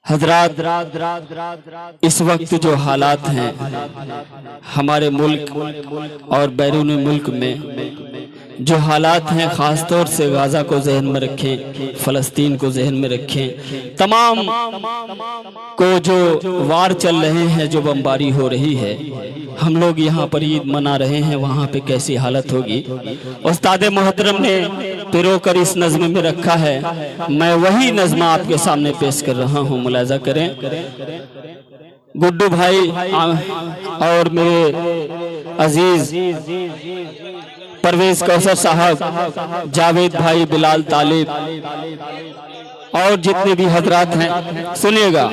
حضرات، اس وقت جو حالات ہیں ہمارے ملک اور بیرون ملک میں، جو حالات ہیں خاص طور سے غزہ کو ذہن میں رکھیں، فلسطین کو ذہن میں رکھیں، تمام کو جو وار چل رہے ہیں، جو بمباری ہو رہی ہے، ہم لوگ یہاں پر عید منا رہے ہیں، وہاں پہ کیسی حالت ہوگی۔ استاد محترم نے پرو کر اس نظم میں رکھا ہے، میں وہی نظم آپ کے سامنے پیش کر رہا ہوں، ملاحظہ کریں۔ گڈو بھائی اور میرے عزیز پرویز کوثر صاحب، جاوید بھائی، بلال طالب اور جتنے بھی حضرات ہیں، سنیے گا۔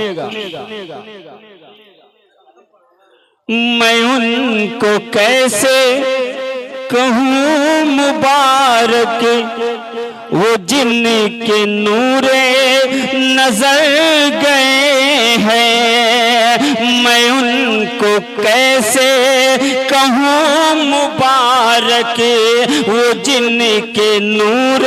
میں ان کو کیسے کہوں مبارک، وہ جن کے نور نظر گئے ہیں، میں ان کو کیسے کہوں مبارک، وہ جن کے نور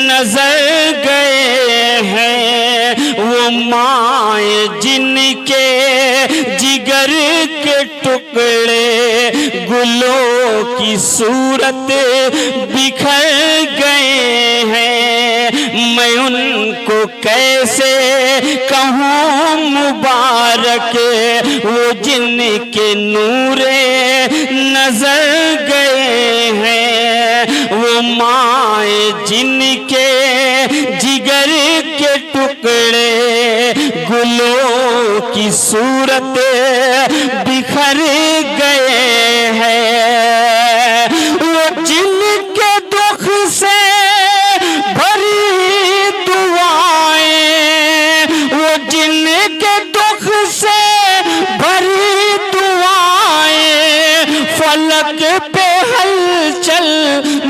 نظر گئے ہیں، وہ مائیں جن کے جگر کے ٹکڑے گلوں کی صورت بکھر گئے ہیں، میں ان کو کیسے کہوں مبارک، وہ جن کے نور نظر گئے ہیں، وہ مائیں جن کے جگر کے ٹکڑے گلوں کی صورت بکھر گئے ہیں، وہ جن کے دکھ سے بھری دعائیں، وہ جن کے دکھ سے بھری دعائیں فلک پہ ہلچل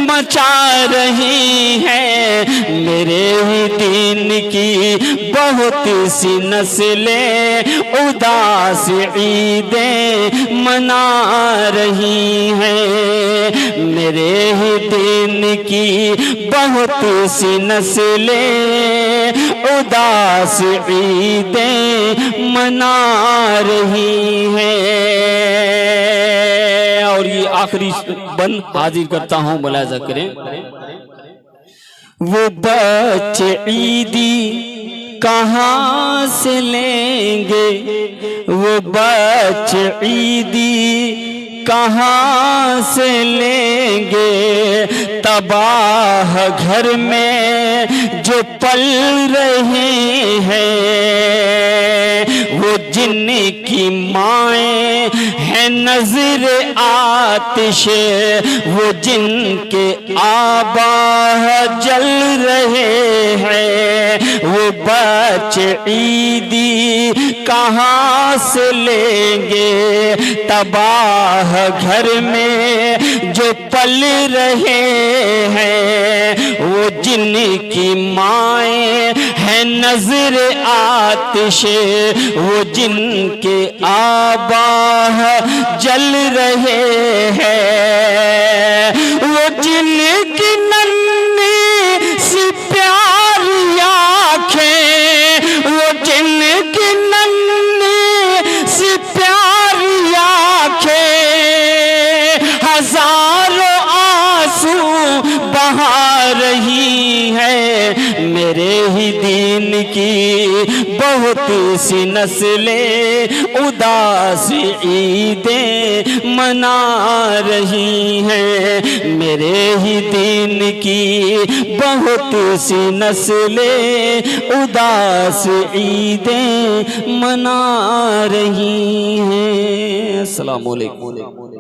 مچا رہی ہیں، میرے ہی دین کی بہت سی نسلیں اداس عیدیں منا رہی ہیں، میرے ہی دین کی بہت سی نسلیں اداس عیدیں منا رہی ہیں۔ اور یہ آخری بند حاضر کرتا ہوں، ملاحظہ کریں۔ وہ بچے عیدی کہاں سے لیں گے، وہ بچے عیدی کہاں سے لیں گے، تباہ گھر میں جو پل رہے ہیں، وہ جن کی مائیں ہیں نظر آتش، وہ جن کے آبا جل رہے ہیں، وہ بچے عیدی کہاں سے لیں گے، تباہ گھر میں جو پل رہے ہیں، وہ جن کی مائیں ہیں نظر آتش، وہ جن کے آبا جل رہے ہیں، وہ جن کی ننھی سی پیاری آنکھیں، وہ جن کی ننھی سی پیاری آنکھیں ہزاروں آنسو بہا رہی ہیں، میرے ہی دین کی بہت سی نسلیں اداس عیدیں منا رہی ہیں، میرے ہی دین کی بہت سی نسلیں اداس عیدیں منا رہی ہیں۔ السلام علیکم۔